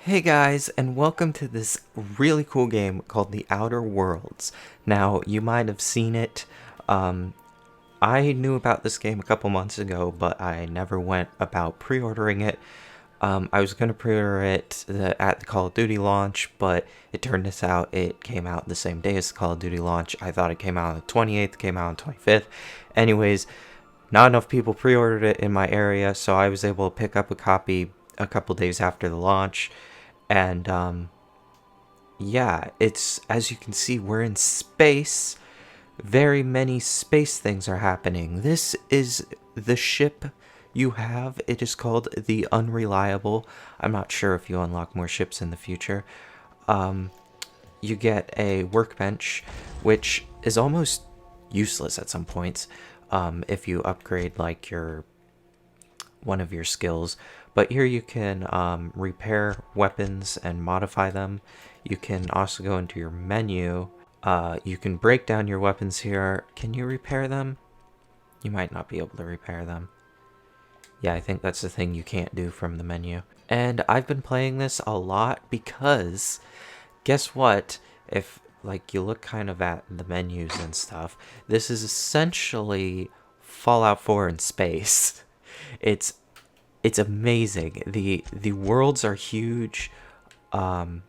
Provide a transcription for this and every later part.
Hey guys, and welcome to this really cool game called The Outer Worlds. Now, you might have seen it. Um, I knew about this game a couple months ago, but I never went about pre-ordering it. I was going to pre-order it at the Call of Duty launch, but it turned out it came out the same day as the Call of Duty launch. I thought it came out on the 28th, came out on the 25th. Anyways, not enough people pre-ordered it in my area, so I was able to pick up a copy a couple days after the launch. And yeah, it's as you can see, we're in space. Very many space things are happening. This is the ship you have. It is called the Unreliable. I'm not sure if you unlock more ships in the future. You get a workbench, which is almost useless at some points if you upgrade like your one of your skills. But here you can repair weapons and modify them. You can also go into your menu. You can break down your weapons here. Can you repair them? You might not be able to repair them. Yeah, I think that's the thing you can't do from the menu. And I've been playing this a lot because guess what? If like you look kind of at the menus and stuff, this is essentially Fallout 4 in space. It's it's amazing. The worlds are huge. Um,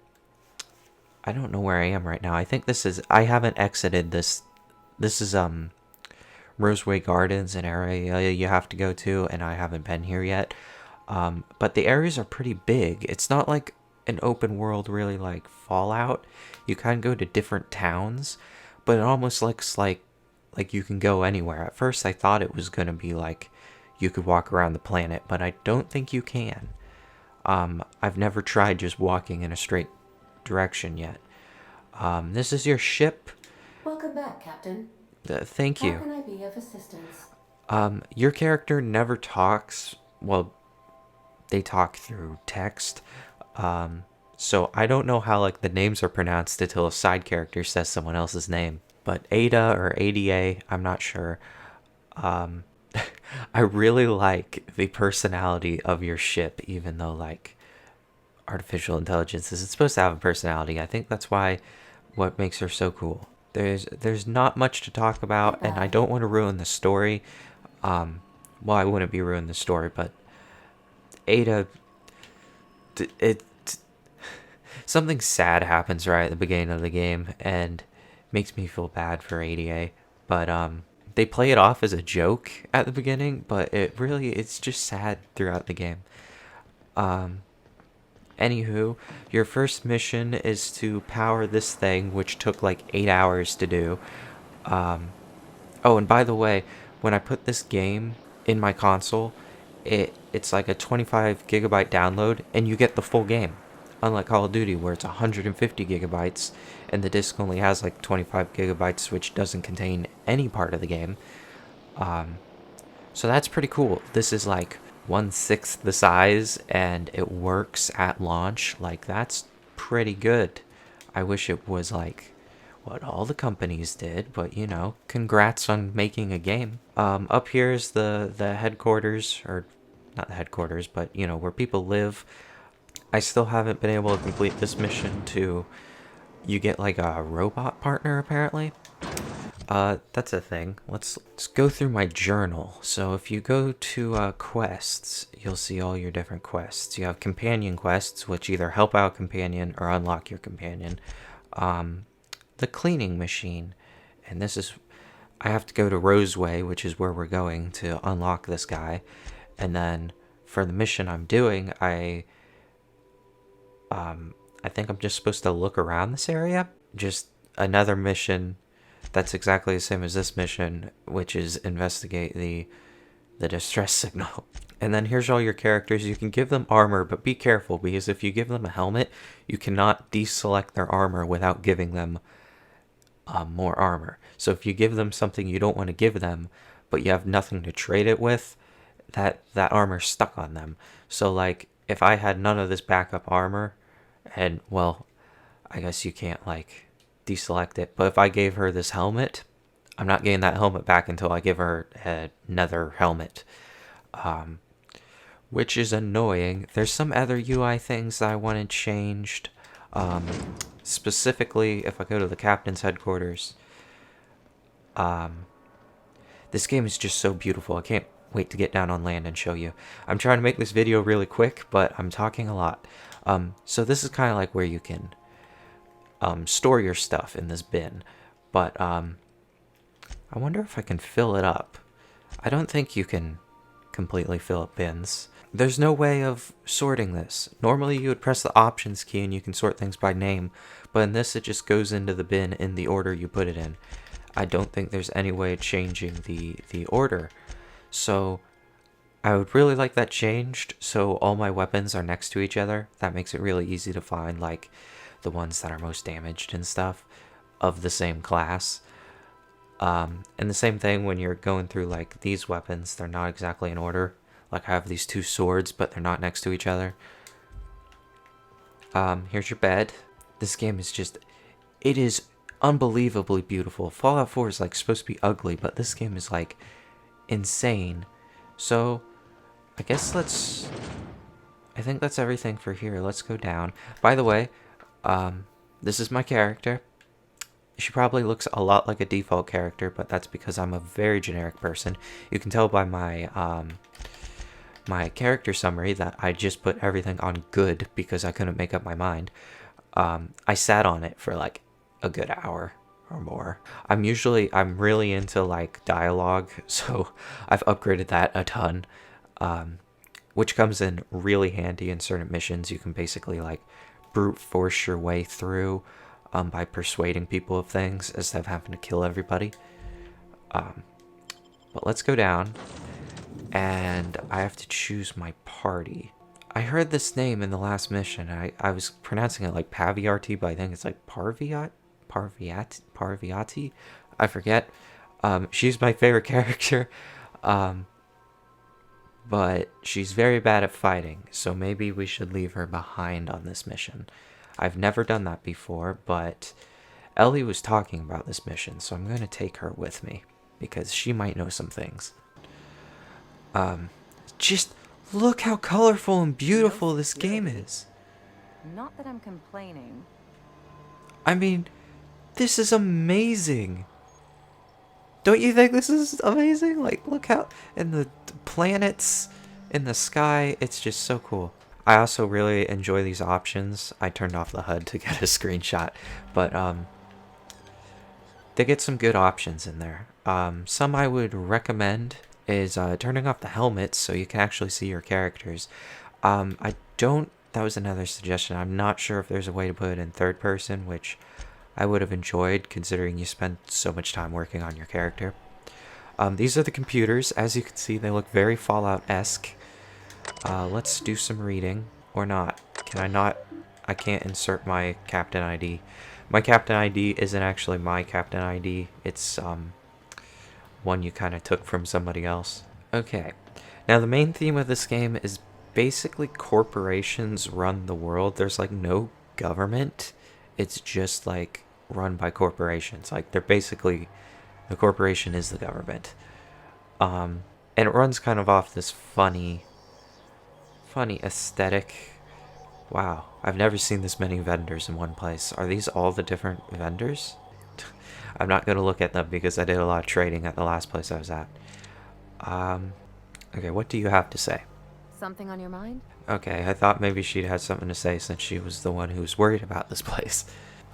I don't know where I am right now. I think this is I haven't exited this. This is Roseway Gardens, an area you have to go to, and I haven't been here yet. But the areas are pretty big. It's not like an open world really like Fallout. You kind of go to different towns, but it almost looks like you can go anywhere. At first I thought it was going to be like you could walk around the planet, but I don't think you can. I've never tried just walking in a straight direction yet. This is your ship. Welcome back, Captain. Thank How you. can I be of assistance? Your character never talks. Well, they talk through text. So I don't know how like the names are pronounced until a side character says someone else's name. But Ada or ADA, I'm not sure. Um, I really like the personality of your ship, even though like artificial intelligence is supposed to have a personality. I think that's why what makes her so cool. There's not much to talk about, and I Goodbye. don't want to ruin the story. Well, I wouldn't be ruining the story, but Ada, it something sad happens right at the beginning of the game, and makes me feel bad for ADA. But they play it off as a joke at the beginning, but it's just sad throughout the game. Um, Anywho, your first mission is to power this thing, which took like 8 hours to do. Um, oh, and by the way, when I put this game in my console, it's like a 25 gigabyte download, and you get the full game. Unlike Call of Duty, where it's 150 gigabytes, and the disc only has like 25 gigabytes, which doesn't contain any part of the game. Um, so that's pretty cool. This is like 1/6 the size and it works at launch. Like that's pretty good. I wish it was like what all the companies did, but congrats on making a game. Up here is the headquarters, or not the headquarters, but where people live. I still haven't been able to complete this mission to you get like a robot partner apparently. That's a thing. Let's go through my journal. So if you go to quests, you'll see all your different quests. You have companion quests, which either help out companion or unlock your companion. Um, the cleaning machine, and this is I have to go to Roseway, which is where we're going to unlock this guy, and then for the mission I'm doing, I think I'm just supposed to look around this area. Just another mission that's exactly the same as this mission, which is investigate the distress signal. And then here's all your characters. You can give them armor, but be careful because if you give them a helmet, you cannot deselect their armor without giving them more armor. So if you give them something you don't want to give them, but you have nothing to trade it with, that armor's stuck on them. So like if I had none of this backup armor, and well, I guess you can't like deselect it. But if I gave her this helmet, I'm not getting that helmet back until I give her another helmet. Um, which is annoying. There's some other UI things that I wanted changed. Specifically, if I go to the captain's headquarters, this game is just so beautiful. I can't wait to get down on land and show you. I'm trying to make this video really quick, but I'm talking a lot. So this is kind of like where you can store your stuff in this bin, but I wonder if I can fill it up. I don't think you can completely fill up bins. There's no way of sorting this. Normally you would press the options key and you can sort things by name, but in this it just goes into the bin in the order you put it in. I don't think there's any way of changing the order. So I would really like that changed so all my weapons are next to each other. That makes it really easy to find like the ones that are most damaged and stuff of the same class. And the same thing when you're going through like these weapons, they're not exactly in order. Like I have these two swords, but they're not next to each other. Here's your bed. This game is just, it is unbelievably beautiful. Fallout 4 is like supposed to be ugly, but this game is like insane. So I guess I think that's everything for here. Let's go down. By the way, this is my character. She probably looks a lot like a default character, but that's because I'm a very generic person. You can tell by my my character summary that I just put everything on good because I couldn't make up my mind. I sat on it for like a good hour or more. I'm really into like dialogue, so I've upgraded that a ton, which comes in really handy in certain missions. You can basically like brute force your way through by persuading people of things instead of having to kill everybody. But let's go down, and I have to choose my party. I heard this name in the last mission. I was pronouncing it like Paviarti, but I think it's like Parviati? I forget. She's my favorite character, but she's very bad at fighting, so maybe we should leave her behind on this mission. I've never done that before, but Ellie was talking about this mission, so I'm going to take her with me, because she might know some things. Just look how colorful and beautiful this game is. Not that I'm complaining. I mean, this is amazing. Don't you think this is amazing? Like, look how, and the planets in the sky, it's just so cool. I also really enjoy these options. I turned off the HUD to get a screenshot, but they get some good options in there. Some I would recommend is turning off the helmets so you can actually see your characters. That was another suggestion. I'm not sure if there's a way to put it in third person, which I would have enjoyed considering you spent so much time working on your character. These are the computers. As you can see, they look very Fallout-esque. Let's do some reading. Or not. Can I not? I can't insert my Captain ID. My Captain ID isn't actually my Captain ID. It's one you kind of took from somebody else. Okay. Now the main theme of this game is basically corporations run the world. There's like no government. It's just like run by corporations. Like they're basically, the corporation is the government. And it runs kind of off this funny aesthetic. Wow, I've never seen this many vendors in one place. Are these all the different vendors? I'm not going to look at them because I did a lot of trading at the last place I was at. Okay, what do you have to say? Something on your mind? Okay, I thought maybe she'd had something to say since she was the one who was worried about this place.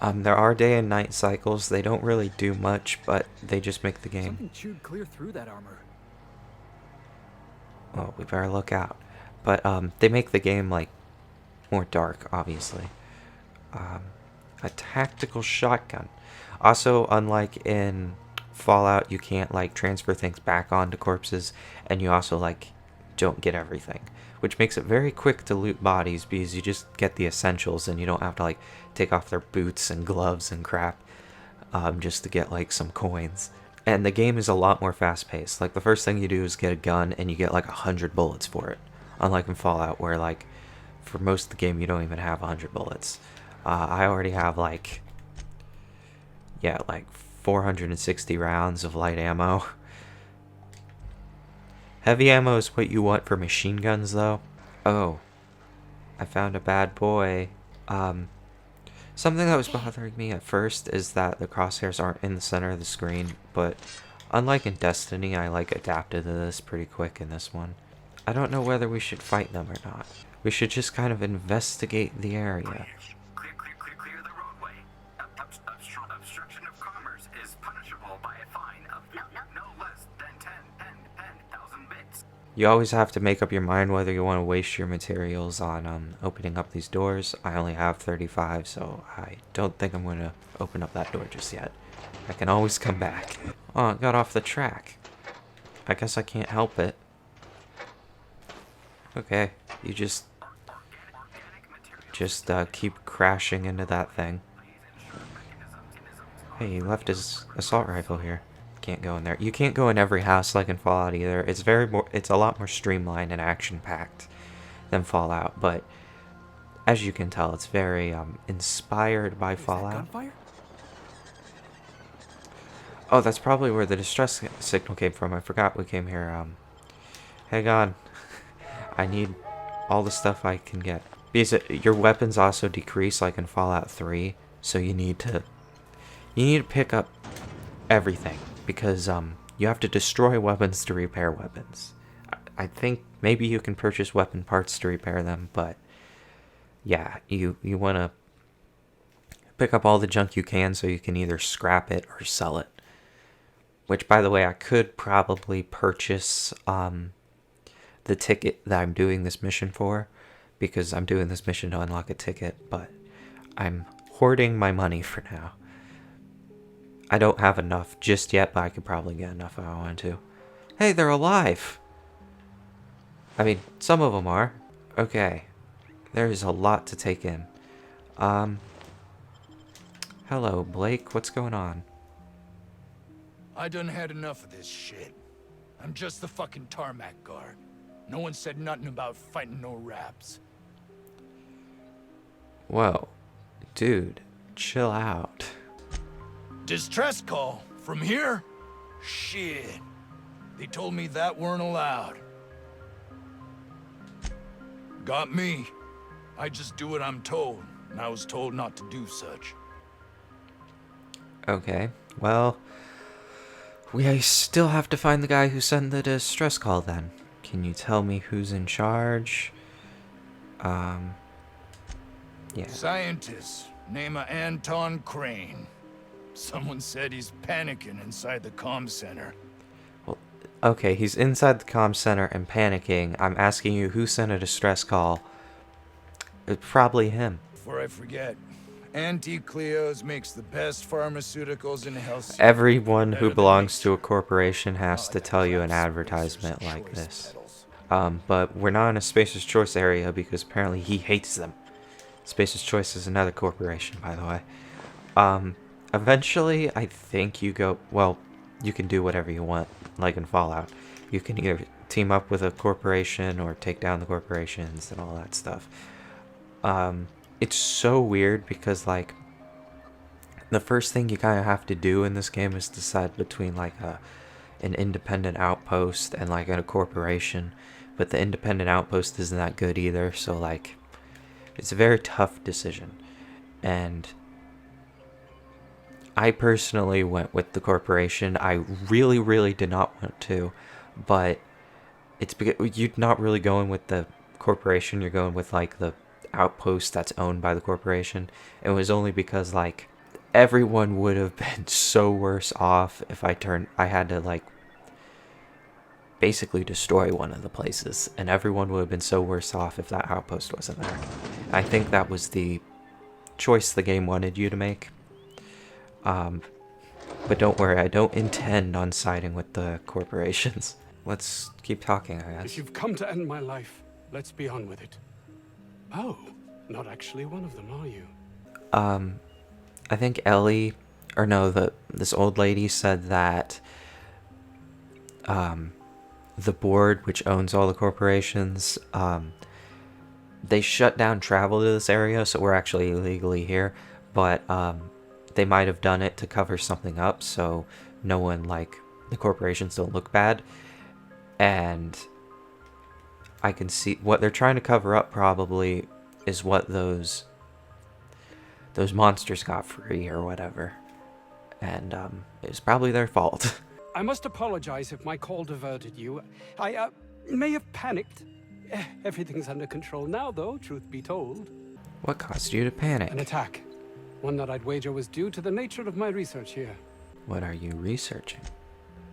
There are day and night cycles. They don't really do much, but they just make the game. Something chewed clear through that armor. Well, we better look out. But they make the game like more dark, obviously. A tactical shotgun. Also, unlike in Fallout, you can't like transfer things back onto corpses, and you also like don't get everything, which makes it very quick to loot bodies because you just get the essentials and you don't have to like take off their boots and gloves and crap just to get like some coins. And the game is a lot more fast-paced. Like the first thing you do is get a gun and you get like 100 bullets for it, unlike in Fallout where like for most of the game you don't even have 100 bullets. I already have like 460 rounds of light ammo. Heavy ammo is what you want for machine guns though. Oh, I found a bad boy. Something that was bothering me at first is that the crosshairs aren't in the center of the screen, but unlike in Destiny, I like adapted to this pretty quick in this one. I don't know whether we should fight them or not. We should just kind of investigate the area. Clear the roadway. Obstruction of commerce is punishable by a fine of no less than 10,000 bits. You always have to make up your mind whether you want to waste your materials on opening up these doors. I only have 35, so I don't think I'm going to open up that door just yet. I can always come back. Oh, it got off the track. I guess I can't help it. Okay, you just keep crashing into that thing. Hey, he left his assault rifle here. Can't go in there. You can't go in every house like in Fallout either. It's a lot more streamlined and action-packed than Fallout, but as you can tell, it's very inspired by Fallout. Gunfire? Oh, that's probably where the distress signal came from. I forgot we came here. Hang on. I need all the stuff I can get. Because your weapons also decrease like in Fallout 3, so you need to pick up everything because you have to destroy weapons to repair weapons. I think maybe you can purchase weapon parts to repair them, but yeah, you want to pick up all the junk you can so you can either scrap it or sell it. Which, by the way, I could probably purchase the ticket that I'm doing this mission for, because I'm doing this mission to unlock a ticket, but I'm hoarding my money for now. I don't have enough just yet, but I could probably get enough if I wanted to. Hey, they're alive! I mean, some of them are. Okay. There's a lot to take in. Hello, Blake. What's going on? I done had enough of this shit. I'm just the fucking tarmac guard. No one said nothing about fighting no raps. Whoa. Dude, chill out. Distress call? From here? Shit. They told me that weren't allowed. Got me. I just do what I'm told, and I was told not to do such. Okay, well, we still have to find the guy who sent the distress call then. Can you tell me who's in charge? Yeah. Scientist, name of Anton Crane. Someone said he's panicking inside the comm center. Well, okay, he's inside the comm center and panicking. I'm asking you who sent a distress call. It's probably him. Before I forget, Anti-Cleos makes the best pharmaceuticals in health. Everyone who belongs to a corporation has to tell you an advertisement like this. But we're not in a Spacer's Choice area because apparently he hates them. Spacer's Choice is another corporation, by the way. Eventually, I think you can do whatever you want, like in Fallout. You can either team up with a corporation or take down the corporations and all that stuff. It's so weird because, like, the first thing you kind of have to do in this game is decide between, like, an independent outpost and, like, a corporation. But the independent outpost isn't that good either, so, like, it's a very tough decision. And I personally went with the corporation. I really, really did not want to, but it's because you're not really going with the corporation, you're going with, like, the outpost that's owned by the corporation. It was only because, like, everyone would have been so worse off if I had to, like, basically destroy one of the places, and everyone would have been so worse off if that outpost wasn't there. I think that was the choice the game wanted you to make. But don't worry, I don't intend on siding with the corporations. Let's keep talking, I guess. If you've come to end my life, let's be on with it. Oh, not actually one of them, are you? I think Ellie, or no, this old lady said that the board, which owns all the corporations, they shut down travel to this area, so we're actually illegally here, but they might have done it to cover something up so no one, like, the corporations don't look bad. And I can see what they're trying to cover up probably is what those monsters got free or whatever. And it's probably their fault. I must apologize if my call diverted you. I may have panicked. Everything's under control now, though, truth be told. What caused you to panic? An attack. One that I'd wager was due to the nature of my research here. What are you researching?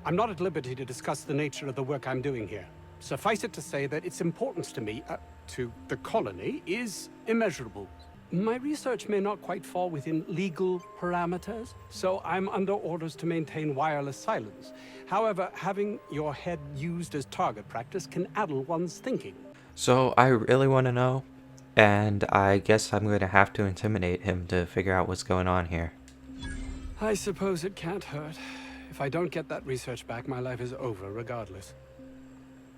I'm not at liberty to discuss the nature of the work I'm doing here. Suffice it to say that its importance to me, to the colony, is immeasurable. My research may not quite fall within legal parameters, so I'm under orders to maintain wireless silence. However, having your head used as target practice can addle one's thinking. So I really want to know, and I guess I'm going to have to intimidate him to figure out what's going on here. I suppose it can't hurt. If I don't get that research back, my life is over regardless.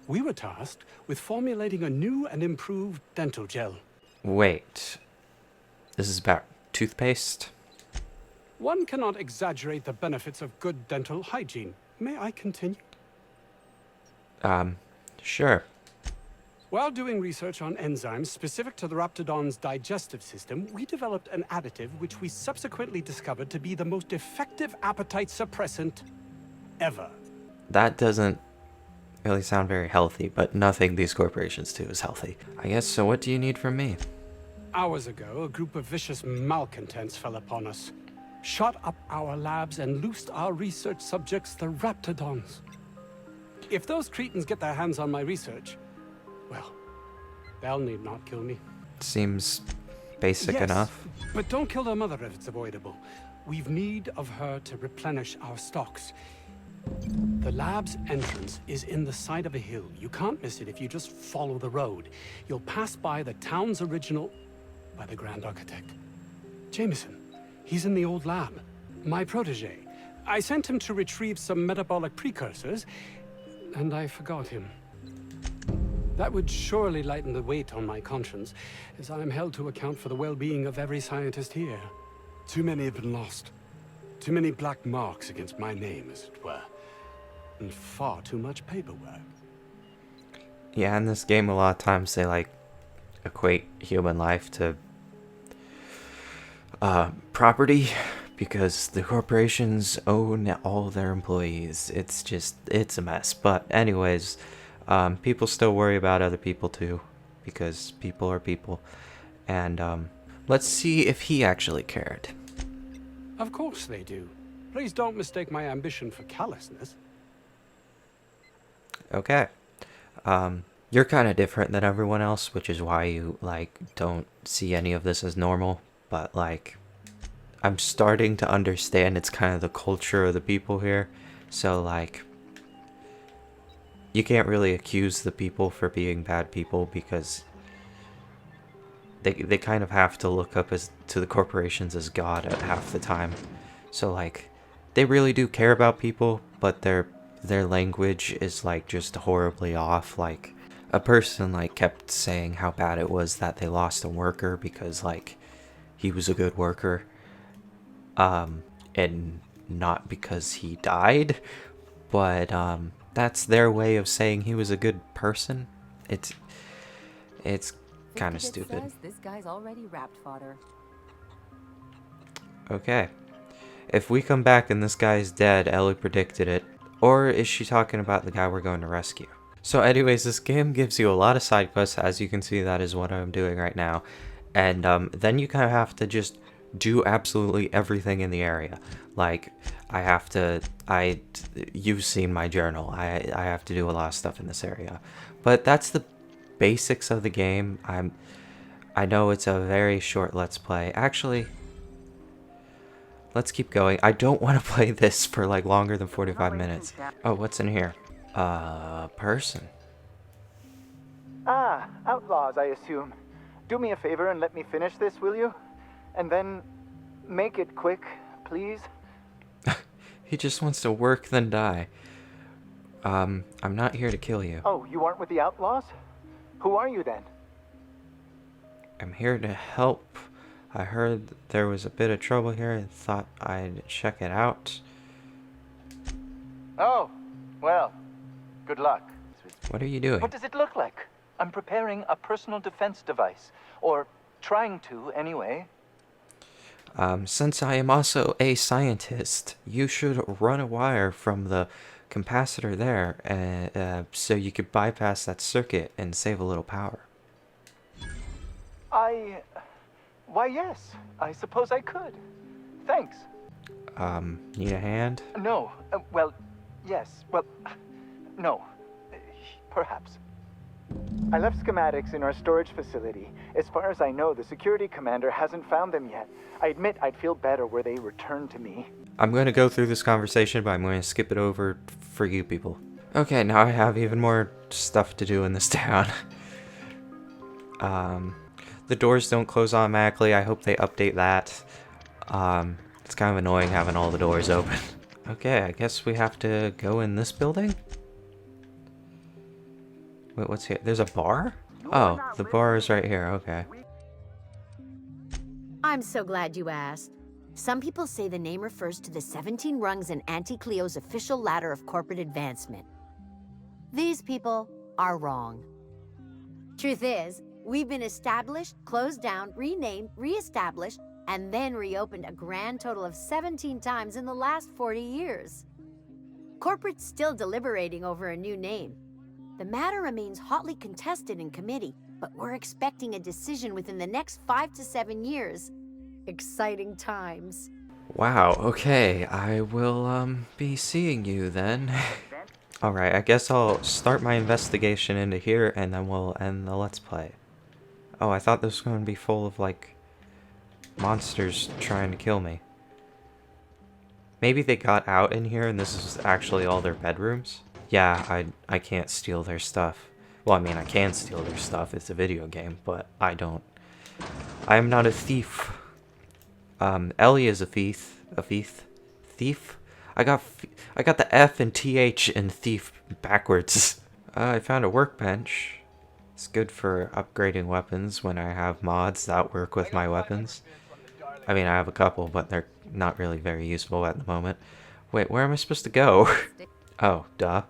We were tasked with formulating a new and improved dental gel. Wait. This is about toothpaste? One cannot exaggerate the benefits of good dental hygiene. May I continue? Sure. While doing research on enzymes specific to the Raptidon's digestive system, we developed an additive which we subsequently discovered to be the most effective appetite suppressant ever. That doesn't really sound very healthy, but nothing these corporations do is healthy. I guess, so what do you need from me? Hours ago, a group of vicious malcontents fell upon us, shot up our labs and loosed our research subjects, the Raptidons. If those cretins get their hands on my research, well, they'll need not kill me. Seems basic Yes, enough. but don't kill their mother if it's avoidable. We've need of her to replenish our stocks. The lab's entrance is in the side of a hill. You can't miss it if you just follow the road. You'll pass by the town's original by the Grand Architect. Jameson, he's in the old lab. My protege. I sent him to retrieve some metabolic precursors, and I forgot him. That would surely lighten the weight on my conscience, as I am held to account for the well-being of every scientist here. Too many have been lost. Too many black marks against my name, as it were. And far too much paperwork. Yeah, in this game a lot of times they like equate human life to property because the corporations own all their employees. It's a mess. But anyways, people still worry about other people too, because people are people. And let's see if he actually cared. Of course they do. Please don't mistake my ambition for callousness. Okay. You're kind of different than everyone else, which is why you, like, don't see any of this as normal. But, like, I'm starting to understand it's kind of the culture of the people here. So, like, you can't really accuse the people for being bad people because they kind of have to look up to the corporations as God at half the time. So, like, they really do care about people, but their language is, like, just horribly off. Like, a person, like, kept saying how bad it was that they lost a worker because, like, he was a good worker, and not because he died, but that's their way of saying he was a good person. It's kind of Fifty-Bit stupid. says this guy's already wrapped fodder. Okay. If we come back and this guy's dead, Ellie predicted it. Or is she talking about the guy we're going to rescue? So anyways, this game gives you a lot of side quests. As you can see, that is what I'm doing right now. And then you kind of have to just do absolutely everything in the area. Like, you've seen my journal. I have to do a lot of stuff in this area. But that's the basics of the game. I know it's a very short Let's Play. Actually, let's keep going. I don't want to play this for like longer than 45 minutes. Oh, what's in here? Person. Ah, outlaws, I assume. Do me a favor and let me finish this, will you? And then make it quick, please. He just wants to work, then die. I'm not here to kill you. Oh, you aren't with the outlaws? Who are you then? I'm here to help. I heard there was a bit of trouble here and thought I'd check it out. Oh, well, good luck. What are you doing? What does it look like? I'm preparing a personal defense device. Or trying to, anyway. Since I am also a scientist, you should run a wire from the capacitor there, so you could bypass that circuit and save a little power. Why, yes. I suppose I could. Thanks. Need a hand? No. Well, yes. Well, no. Perhaps. I left schematics in our storage facility. As far as I know, the security commander hasn't found them yet. I admit I'd feel better were they returned to me. I'm going to go through this conversation, but I'm going to skip it over for you people. Okay, now I have even more stuff to do in this town. The doors don't close automatically. I hope they update that. It's kind of annoying having all the doors open. Okay, I guess we have to go in this building? Wait, what's here? There's a bar? Oh, the bar is right here. Okay. I'm so glad you asked. Some people say the name refers to the 17 rungs in Auntie Cleo's official ladder of corporate advancement. These people are wrong. Truth is, we've been established, closed down, renamed, re-established, and then reopened a grand total of 17 times in the last 40 years. Corporate's still deliberating over a new name. The matter remains hotly contested in committee, but we're expecting a decision within the next 5 to 7 years. Exciting times. Wow, okay. I will, be seeing you then. Alright, I guess I'll start my investigation into here, and then we'll end the Let's Play. Oh, I thought this was going to be full of, like, monsters trying to kill me. Maybe they got out in here and this is actually all their bedrooms? Yeah, I can't steal their stuff. Well, I mean, I can steal their stuff. It's a video game, but I don't. I am not a thief. Ellie is a thief. Thief? I got the F and TH in thief backwards. I found a workbench. It's good for upgrading weapons when I have mods that work with my weapons. I mean, I have a couple, but they're not really very useful at the moment. Wait, where am I supposed to go? Oh, duh.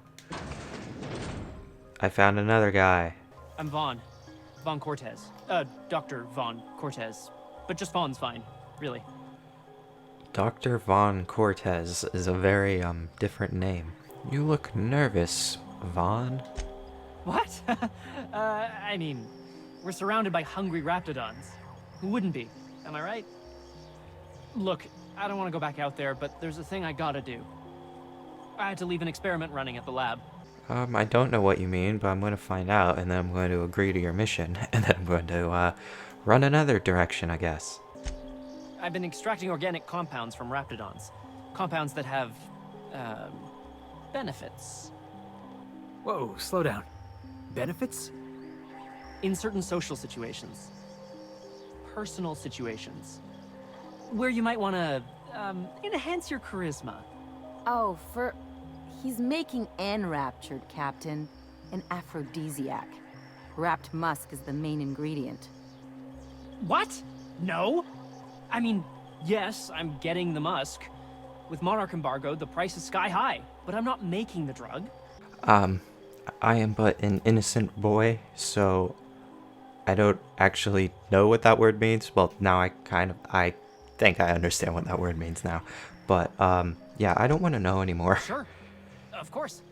I found another guy. I'm Vaughn. Vaughn Cortez. Dr. Vaughn Cortez. But just Vaughn's fine, really. Dr. Vaughn Cortez is a very, different name. You look nervous, Vaughn. What? I mean, we're surrounded by hungry raptidons. Who wouldn't be? Am I right? Look, I don't want to go back out there, but there's a thing I gotta do. I had to leave an experiment running at the lab. I don't know what you mean, but I'm going to find out, and then I'm going to agree to your mission, and then I'm going to, run another direction, I guess. I've been extracting organic compounds from raptidons. Compounds that have, benefits. Whoa, slow down. Benefits? In certain social situations. Personal situations. Where you might want to, enhance your charisma. Oh, he's making enraptured, Captain. An aphrodisiac. Wrapped musk is the main ingredient. What? No? I mean, yes, I'm getting the musk. With Monarch embargo, the price is sky high, but I'm not making the drug. I am but an innocent boy, so I don't actually know what that word means. Well, now I think I understand what that word means now. But, yeah, I don't want to know anymore. Sure. Of course.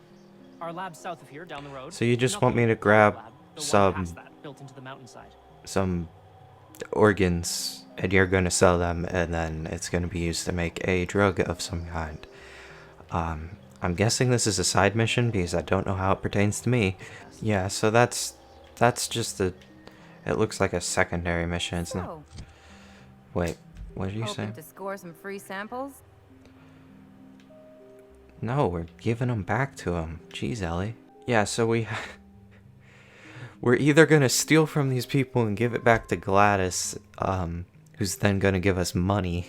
Our lab's south of here, down the road. So you just Not want the me to lab, grab the one some past that, built into the mountainside. some organs, and you're going to sell them, and then it's going to be used to make a drug of some kind. I'm guessing this is a side mission because I don't know how it pertains to me. Yeah, so that's just it looks like a secondary mission. It's not. So, Wait, what did you say? hoping to score some free samples? No, we're giving them back to him. Jeez, Ellie. Yeah, so we're either gonna steal from these people and give it back to Gladys, who's then gonna give us money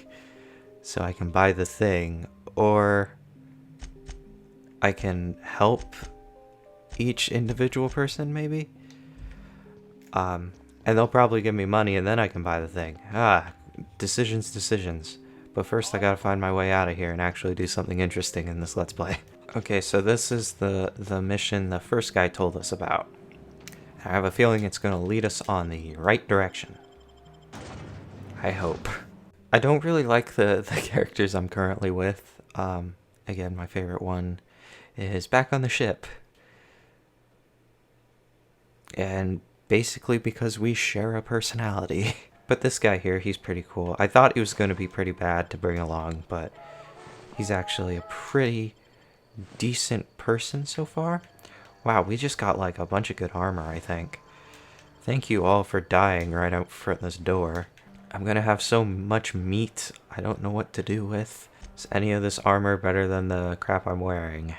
so I can buy the thing, or I can help each individual person, maybe? And they'll probably give me money and then I can buy the thing. Decisions. But first I gotta find my way out of here and actually do something interesting in this Let's Play. Okay, so this is the mission the first guy told us about. I have a feeling it's going to lead us on the right direction. I hope. I don't really like the characters I'm currently with. Again, my favorite one is back on the ship. And basically because we share a personality. But this guy here, he's pretty cool. I thought he was going to be pretty bad to bring along, but he's actually a pretty decent person so far. Wow, we just got like a bunch of good armor, I think. Thank you all for dying right out front of this door. I'm gonna have so much meat, I don't know what to do with. Is any of this armor better than the crap I'm wearing?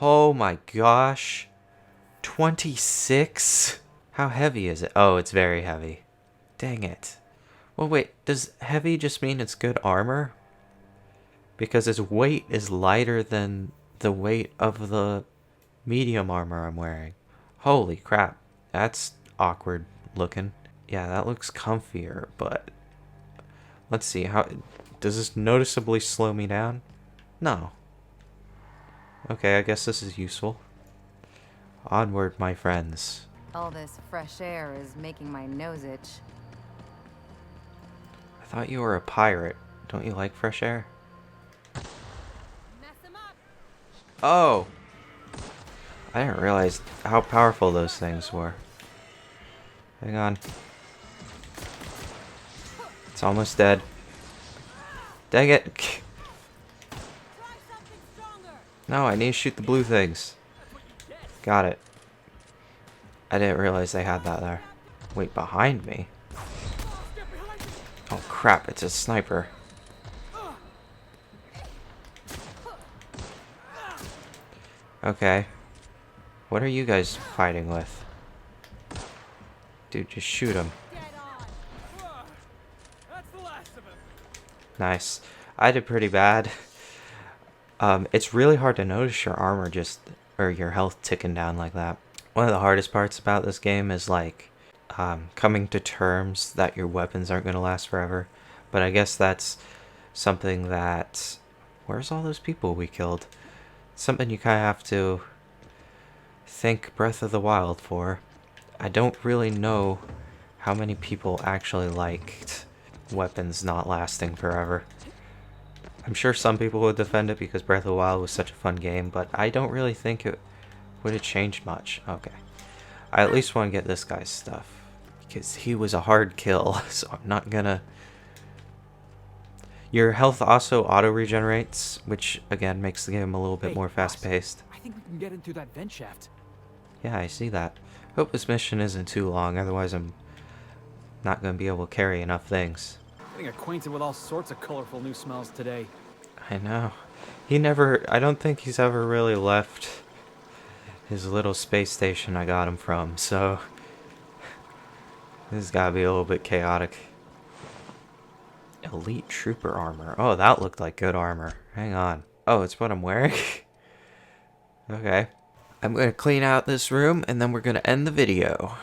Oh my gosh. 26? How heavy is it? Oh, it's very heavy. Dang it. Well, wait, does heavy just mean it's good armor? Because its weight is lighter than the weight of the medium armor I'm wearing. Holy crap. That's awkward looking. Yeah, that looks comfier, but let's see. How does this noticeably slow me down? No. Okay, I guess this is useful. Onward, my friends. All this fresh air is making my nose itch. I thought you were a pirate. Don't you like fresh air? Oh! I didn't realize how powerful those things were. Hang on. It's almost dead. Dang it! No, I need to shoot the blue things. Got it. I didn't realize they had that there. Wait, behind me? Oh crap, it's a sniper. Okay. What are you guys fighting with? Dude, just shoot him. Nice. I did pretty bad. It's really hard to notice your armor or your health ticking down like that. One of the hardest parts about this game is like coming to terms that your weapons aren't going to last forever. But I guess that's something that... Where's all those people we killed? Something you kind of have to thank Breath of the Wild for. I don't really know how many people actually liked weapons not lasting forever. I'm sure some people would defend it because Breath of the Wild was such a fun game, but I don't really think it would have changed much. Okay. I at least want to get this guy's stuff because he was a hard kill, so I'm not gonna... Your health also auto-regenerates, which again makes the game a little bit more fast-paced. I think we can get in through that vent shaft. Yeah, I see that. Hope this mission isn't too long, otherwise I'm not going to be able to carry enough things. Getting acquainted with all sorts of colorful new smells today. I know. I don't think he's ever really left his little space station I got him from, so this has got to be a little bit chaotic. Elite Trooper armor. Oh, that looked like good armor. Hang on. Oh, it's what I'm wearing? Okay. I'm going to clean out this room, and then we're going to end the video.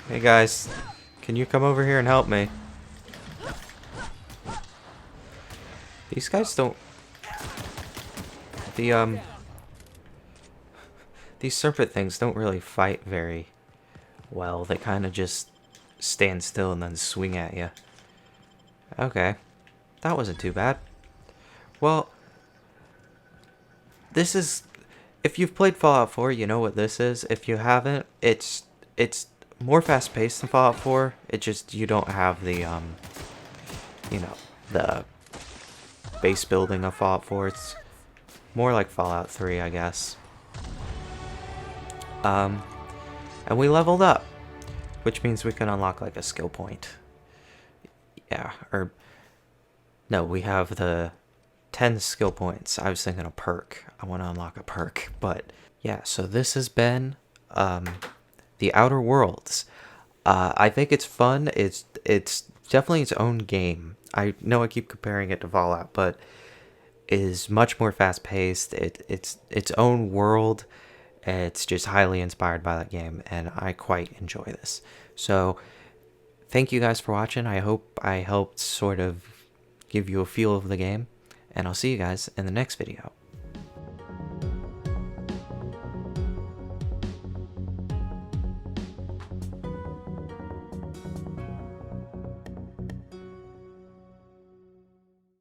Hey guys, can you come over here and help me? These guys don't... These serpent things don't really fight very well. They kind of just stand still and then swing at you. Okay. That wasn't too bad. Well, this is... If you've played Fallout 4, you know what this is. If you haven't, it's more fast-paced than Fallout 4. It just, you don't have the, you know, the base building of Fallout 4. It's more like Fallout 3, I guess. And we leveled up, which means we can unlock, like, a skill point. Yeah, or... No, we have the 10 skill points. I was thinking a perk. I want to unlock a perk. But, yeah, so this has been... The Outer Worlds. I think it's fun. It's definitely its own game. I know I keep comparing it to Fallout, but it is much more fast-paced. It's its own world. It's just highly inspired by that game, and I quite enjoy this. So, thank you guys for watching. I hope I helped sort of give you a feel of the game. and I'll see you guys in the next video.